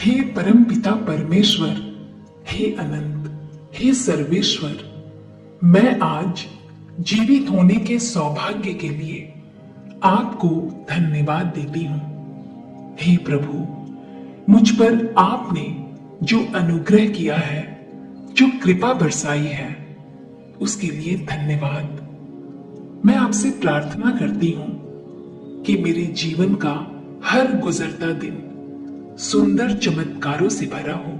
हे परमपिता परमेश्वर, हे अनंत, हे सर्वेश्वर, मैं आज जीवित होने के सौभाग्य के लिए आपको धन्यवाद देती हूं। हे प्रभु, मुझ पर आपने जो अनुग्रह किया है, जो कृपा बरसाई है, उसके लिए धन्यवाद। मैं आपसे प्रार्थना करती हूं कि मेरे जीवन का हर गुजरता दिन सुंदर चमत्कारों से भरा हो।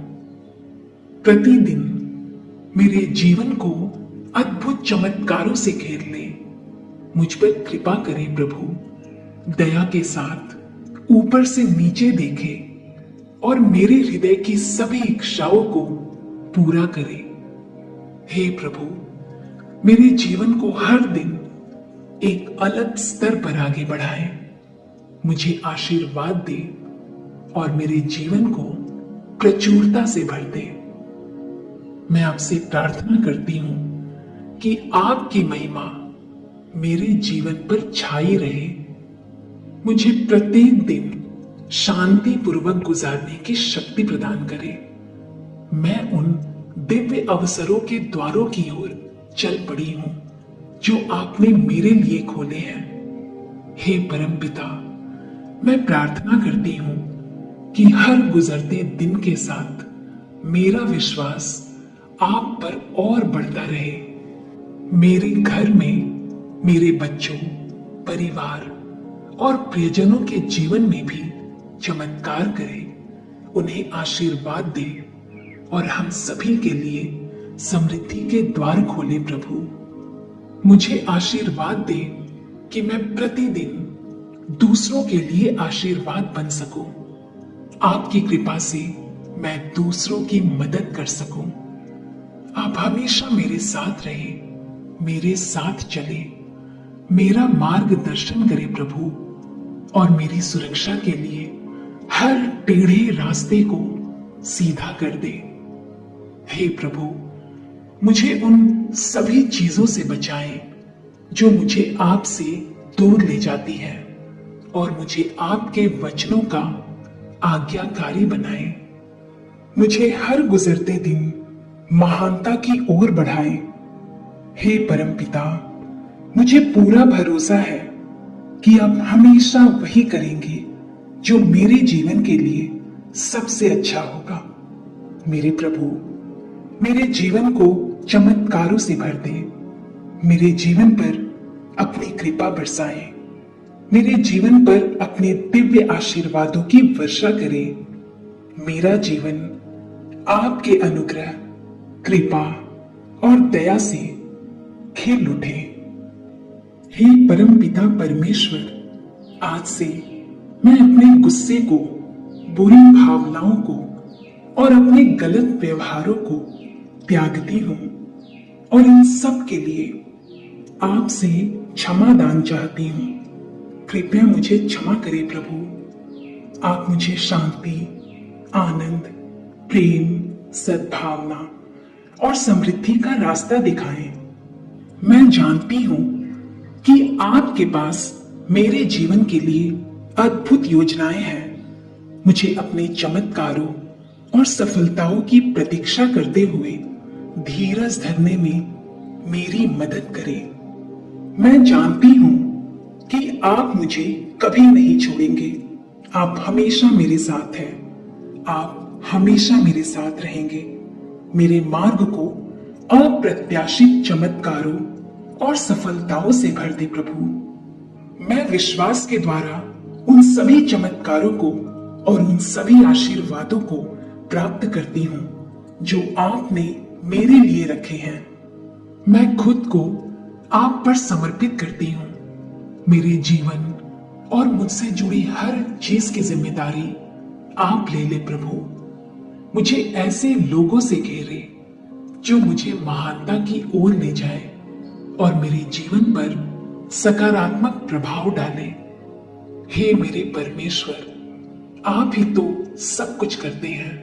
प्रतिदिन मेरे जीवन को अद्भुत चमत्कारों से घेर ले। मुझ पर कृपा करे प्रभु, दया के साथ ऊपर से नीचे देखे और मेरे हृदय की सभी इच्छाओं को पूरा करे। हे प्रभु, मेरे जीवन को हर दिन एक अलग स्तर पर आगे बढ़ाए, मुझे आशीर्वाद दे और मेरे जीवन को प्रचुरता से भर दे। मैं आपसे प्रार्थना करती हूं कि आपकी महिमा मेरे जीवन पर छाई रहे, मुझे प्रत्येक दिन शांति पूर्वक गुजारने की शक्ति प्रदान करे। मैं उन दिव्य अवसरों के द्वारों की ओर चल पड़ी हूं जो आपने मेरे लिए खोले हैं। हे परमपिता, मैं प्रार्थना करती हूं कि हर गुजरते दिन के साथ मेरा विश्वास आप पर और बढ़ता रहे। मेरे घर में मेरे बच्चों, परिवार और प्रियजनों के जीवन में भी चमत्कार करे, उन्हें आशीर्वाद दे और हम सभी के लिए समृद्धि के द्वार खोले। प्रभु, मुझे आशीर्वाद दे कि मैं प्रतिदिन दूसरों के लिए आशीर्वाद बन सकूं। आपकी कृपा से मैं दूसरों की मदद कर सकूं। आप हमेशा मेरे साथ रहे, मेरे साथ चले, मेरा मार्गदर्शन करे प्रभु, और मेरी सुरक्षा के लिए हर टेढ़े रास्ते को सीधा कर दे। हे प्रभु, मुझे उन सभी चीजों से बचाएं जो मुझे आपसे दूर ले जाती है, और मुझे आपके वचनों का आज्ञाकारी बनाए। मुझे हर गुजरते दिन महानता की ओर बढ़ाए। हे परमपिता, मुझे पूरा भरोसा है कि आप हमेशा वही करेंगे जो मेरे जीवन के लिए सबसे अच्छा होगा। मेरे प्रभु, मेरे जीवन को चमत्कारों से भर दे, मेरे जीवन पर अपनी कृपा बरसाए, मेरे जीवन पर अपने दिव्य आशीर्वादों की वर्षा करे। मेरा जीवन आपके अनुग्रह, कृपा और दया से खिल उठे। हे परमपिता परमेश्वर, आज से मैं अपने गुस्से को, बुरी भावनाओं को और अपने गलत व्यवहारों को त्यागती हूं और इन सब के लिए आपसे क्षमा दान चाहती हूं। कृपया मुझे क्षमा करें प्रभु। आप मुझे शांति, आनंद, प्रेम, सद्भावना और समृद्धि का रास्ता दिखाएं। मैं जानती हूं कि आपके पास मेरे जीवन के लिए अद्भुत योजनाएं हैं। मुझे अपने चमत्कारों और सफलताओं की प्रतीक्षा करते हुए धीरज धरने में मेरी मदद करें। मैं जानती हूं कि आप मुझे कभी नहीं छोड़ेंगे। आप हमेशा मेरे साथ हैं। आप हमेशा मेरे साथ रहेंगे। मेरे मार्ग को अप्रत्याशित चमत्कारों और सफलताओं से भर दे प्रभु। मैं विश्वास के द्वारा उन सभी चमत्कारों को और उन सभी आशीर्वादों को प्राप्त करती हूँ जो आपने मेरे लिए रखे हैं। मैं खुद को आप पर समर्पित करती हूँ। मेरे जीवन और मुझसे जुड़ी हर चीज की जिम्मेदारी आप ले ले प्रभु। मुझे ऐसे लोगों से घेरे जो मुझे महानता की ओर ले जाए और मेरे जीवन पर सकारात्मक प्रभाव डाले। हे मेरे परमेश्वर, आप ही तो सब कुछ करते हैं,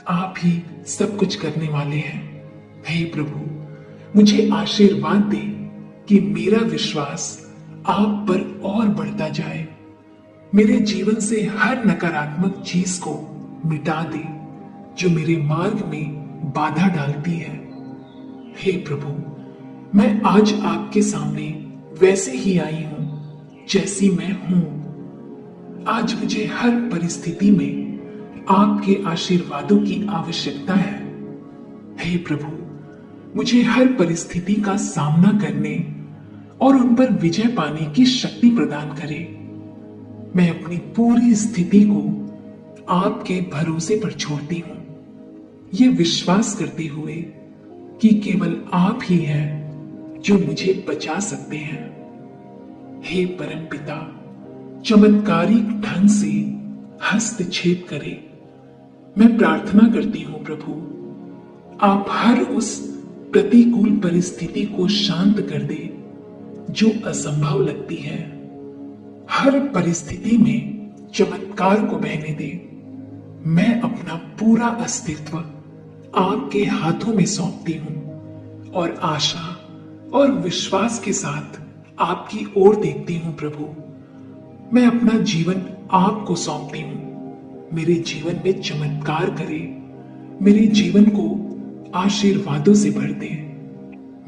आप ही सब कुछ करने वाले हैं। हे प्रभु, मुझे आशीर्वाद दे कि मेरा विश्वास आप पर और बढ़ता जाए। मेरे जीवन से हर नकारात्मक चीज को मिटा दे जो मेरे मार्ग में बाधा डालती है। हे प्रभु, मैं आज आपके सामने वैसे ही आई हूं जैसी मैं हूं। आज मुझे हर परिस्थिति में आपके आशीर्वादों की आवश्यकता है। हे प्रभु, मुझे हर परिस्थिति का सामना करने और उन पर विजय पाने की शक्ति प्रदान करें। मैं अपनी पूरी स्थिति को आपके भरोसे पर छोड़ती हूं, ये विश्वास करते हुए कि केवल आप ही हैं जो मुझे बचा सकते हैं। हे परमपिता, चमत्कारिक ढंग से हस्तक्षेप करें। मैं प्रार्थना करती हूं प्रभु, आप हर उस प्रतिकूल परिस्थिति को शांत कर दे जो असंभव लगती है। हर परिस्थिति में चमत्कार को बहने दे। मैं अपना पूरा अस्तित्व आपके हाथों में सौंपती हूं और आशा और विश्वास के साथ आपकी ओर देखती हूं प्रभु। मैं अपना जीवन आपको सौंपती हूं। मेरे जीवन में चमत्कार करे, मेरे जीवन को आशीर्वादों से भर दे।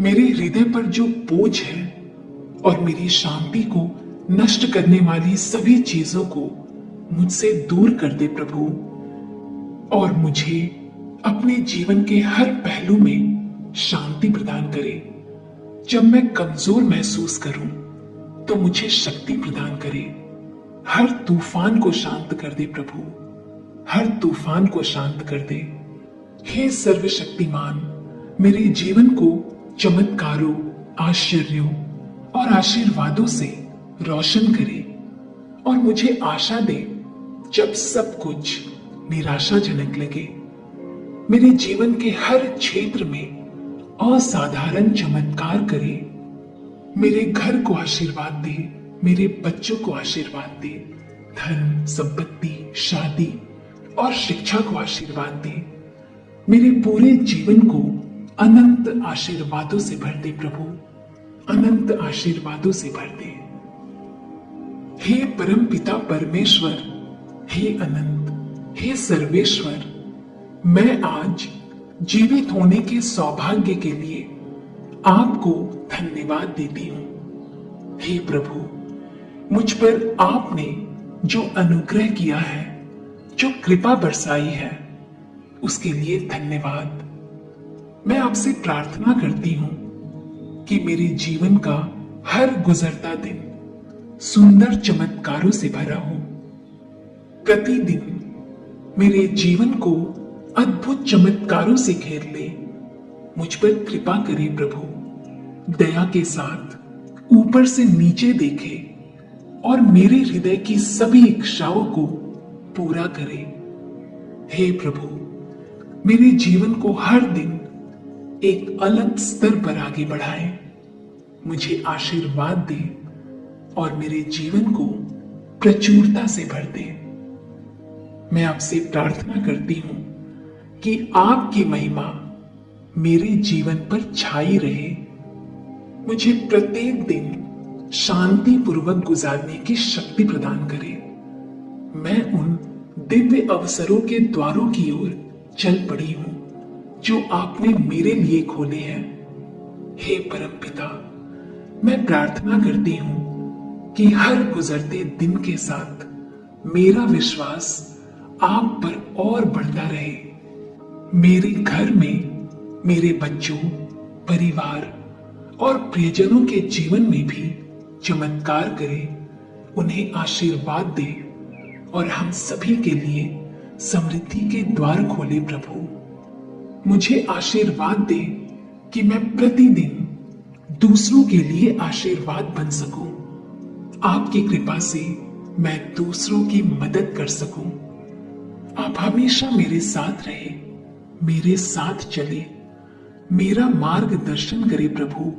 मेरे हृदय पर जो बोझ है और मेरी शांति को नष्ट करने वाली सभी चीजों को मुझसे दूर कर दे प्रभु, और मुझे अपने जीवन के हर पहलू में शांति प्रदान करे। जब मैं कमजोर महसूस करूं तो मुझे शक्ति प्रदान करे। हर तूफान को शांत कर दे प्रभु, हर तूफान को शांत कर दे। हे सर्वशक्तिमान, मेरे जीवन को चमत्कारों, आश्चर्यों और आशीर्वादों से रोशन करे और मुझे आशा दे जब सब कुछ निराशाजनक लगे। मेरे जीवन के हर क्षेत्र में असाधारण चमत्कार करे। मेरे घर को आशीर्वाद दे, मेरे बच्चों को आशीर्वाद दे, धन, संपत्ति, शादी और शिक्षा को आशीर्वाद दे। मेरे पूरे जीवन को अनंत आशीर्वादों से भर दे प्रभु, अनंत आशीर्वादों से भर दे। हे परम पिता परमेश्वर, हे अनंत, हे सर्वेश्वर, मैं आज जीवित होने के सौभाग्य के लिए आपको धन्यवाद देती हूं। हे प्रभु, मुझ पर आपने जो अनुग्रह किया है, जो कृपा बरसाई है, उसके लिए धन्यवाद। मैं आपसे प्रार्थना करती हूं कि मेरे जीवन का हर गुजरता दिन सुंदर चमत्कारों से भरा हो। प्रतिदिन मेरे जीवन को अद्भुत चमत्कारों से घेर ले। मुझ पर कृपा करे प्रभु, दया के साथ ऊपर से नीचे देखे और मेरे हृदय की सभी इच्छाओं को पूरा करे। हे प्रभु, मेरे जीवन को हर दिन एक अलग स्तर पर आगे बढ़ाए। मुझे आशीर्वाद दे और मेरे जीवन को प्रचुरता से भर दे। मैं आपसे प्रार्थना करती हूं कि आपकी महिमा मेरे जीवन पर छाई रहे। मुझे प्रत्येक दिन शांति पूर्वक गुजारने की शक्ति प्रदान करे। मैं उन दिव्य अवसरों के द्वारों की ओर चल पड़ी हूं जो आपने मेरे लिए खोले हैं। हे परमपिता, मैं प्रार्थना करती हूं कि हर गुजरते दिन के साथ मेरा विश्वास आप पर और बढ़ता रहे। मेरे घर में मेरे बच्चों, परिवार और प्रियजनों के जीवन में भी चमत्कार करे, उन्हें आशीर्वाद दे और हम सभी के लिए समृद्धि के द्वार खोले प्रभु। मुझे आशीर्वाद दे कि मैं प्रतिदिन दूसरों के लिए आशीर्वाद बन सकूं। आपकी कृपा से मैं दूसरों की मदद कर सकूं। आप हमेशा मेरे साथ रहे, मेरे साथ चले, मेरा मार्गदर्शन करे प्रभु,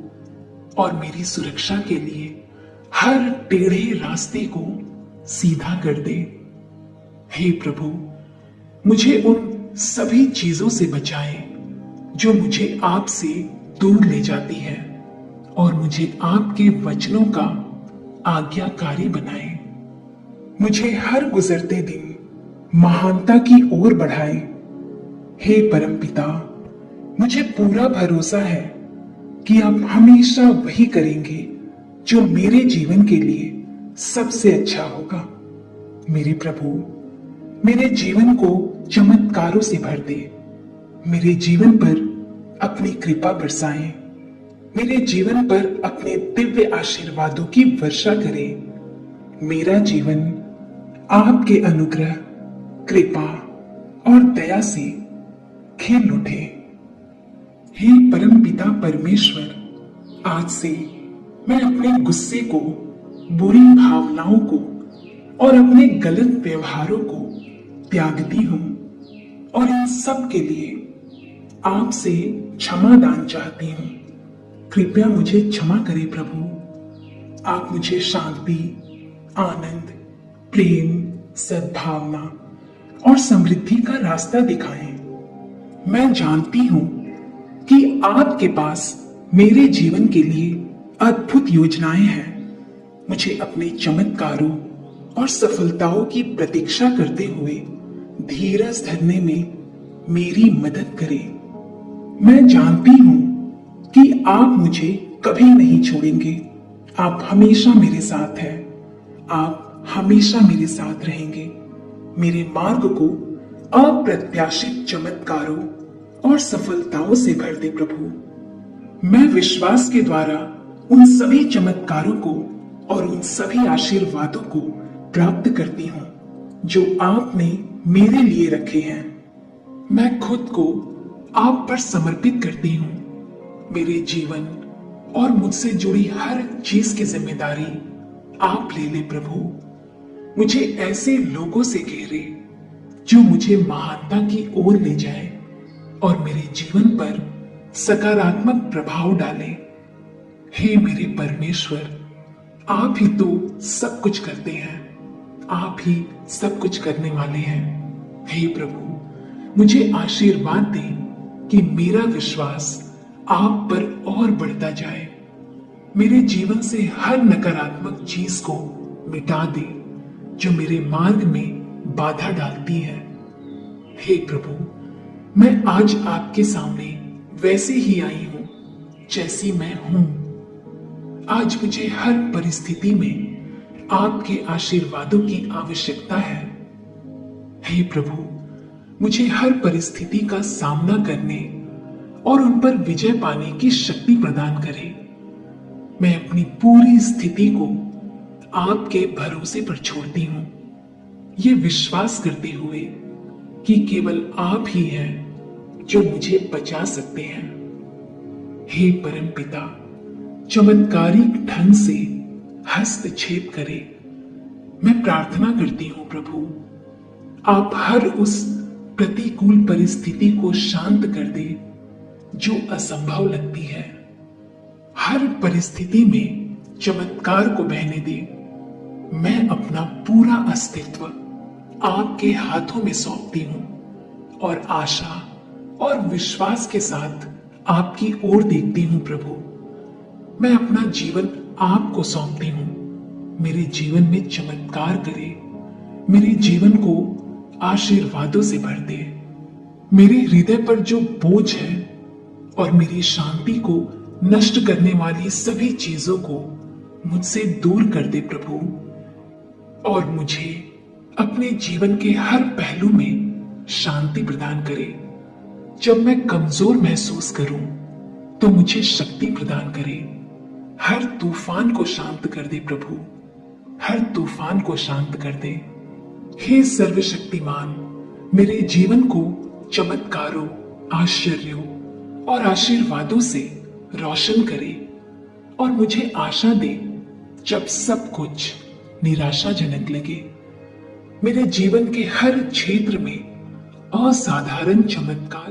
और मेरी सुरक्षा के लिए हर टेढ़े रास्ते को सीधा कर दे। हे प्रभु, मुझे उन सभी चीजों से बचाए जो मुझे आपसे दूर ले जाती है, और मुझे आपके वचनों का आज्ञाकारी बनाए। मुझे हर गुजरते दिन महानता की ओर बढ़ाए। हे परमपिता, मुझे पूरा भरोसा है कि आप हमेशा वही करेंगे जो मेरे जीवन के लिए सबसे अच्छा होगा। मेरे प्रभु, मेरे जीवन को चमत्कारों से भर दे। मेरे जीवन पर अपनी कृपा बरसाएं। मेरे जीवन पर अपने दिव्य आशीर्वादों की वर्षा करें। मेरा जीवन आपके अनुग्रह, कृपा और दया से खिल उठे। हे परमपिता परमेश्वर, आज से मैं अपने गुस्से को, बुरी भावनाओं को और अपने गलत व्यवहारों को त्यागती हूं और इन सब के लिए आपसे क्षमा दान चाहती हूं। कृपया मुझे क्षमा करें प्रभु। आप मुझे शांति, आनंद, प्रेम, सद्भावना और समृद्धि का रास्ता दिखाएं। मैं जानती हूं कि आपके पास मेरे जीवन के लिए अद्भुत योजनाएं हैं। मुझे अपने चमत्कारों और सफलताओं की प्रतीक्षा करते हुए धीरज धरने में मेरी मदद करें। मैं जानती हूं कि आप मुझे कभी नहीं छोड़ेंगे। आप हमेशा मेरे साथ हैं। आप हमेशा मेरे साथ रहेंगे। मेरे मार्ग को अप्रत्याशित चमत्कारों और सफलताओं से भर दे प्रभु। मैं विश्वास के द्वारा उन सभी चमत्कारों को और उन सभी आशीर्वादों को प्राप्त करती हूँ जो आपने मेरे लिए रखे हैं। मैं खुद को आप पर समर्पित करती हूँ। मेरे जीवन और मुझसे जुड़ी हर चीज की जिम्मेदारी आप ले ले प्रभु। मुझे ऐसे लोगों से घेरे जो मुझे महानता की ओर ले जाए और मेरे जीवन पर सकारात्मक प्रभाव डाले। हे मेरे परमेश्वर, आप ही तो सब कुछ करते हैं। आप ही सब कुछ करने वाले हैं। हे प्रभु, मुझे आशीर्वाद दें कि मेरा विश्वास आप पर और बढ़ता जाए। मेरे जीवन से हर नकारात्मक चीज को मिटा दे जो मेरे मार्ग में बाधा डालती है। हे प्रभु, मैं आज आपके सामने वैसे ही आई हूं जैसी मैं हूं। आज मुझे हर परिस्थिति में आपके आशीर्वादों की आवश्यकता है। हे प्रभु, मुझे हर परिस्थिति का सामना करने और उन पर विजय पाने की शक्ति प्रदान करें। मैं अपनी पूरी स्थिति को आपके भरोसे पर छोड़ती हूं, ये विश्वास करते हुए कि केवल आप ही हैं जो मुझे बचा सकते हैं। हे परमपिता, चमत्कारिक ढंग से हस्तक्षेप करें। मैं प्रार्थना करती हूं प्रभु, आप हर उस प्रतिकूल परिस्थिति को शांत कर दे जो असंभव लगती है। हर परिस्थिति में चमत्कार को बहने दे। मैं अपना पूरा अस्तित्व आपके हाथों में सौंपती हूं और आशा और विश्वास के साथ आपकी ओर देखती हूं प्रभु। मैं अपना जीवन आपको सौंपती हूं। मेरे जीवन में चमत्कार करे। मेरे जीवन को आशीर्वादों से भर दे। मेरे हृदय पर जो बोझ है और मेरी शांति को नष्ट करने वाली सभी चीजों को मुझसे दूर कर दे प्रभु, और मुझे अपने जीवन के हर पहलू में शांति प्रदान करे। जब मैं कमजोर महसूस करूं तो मुझे शक्ति प्रदान करे। हर तूफान को शांत कर दे प्रभु, हर तूफान को शांत कर दे। हे सर्वशक्तिमान, मेरे जीवन को चमत्कारों, आश्चर्यों और आशीर्वादों से रोशन करे और मुझे आशा दे जब सब कुछ निराशाजनक लगे। मेरे जीवन के हर क्षेत्र में असाधारण चमत्कार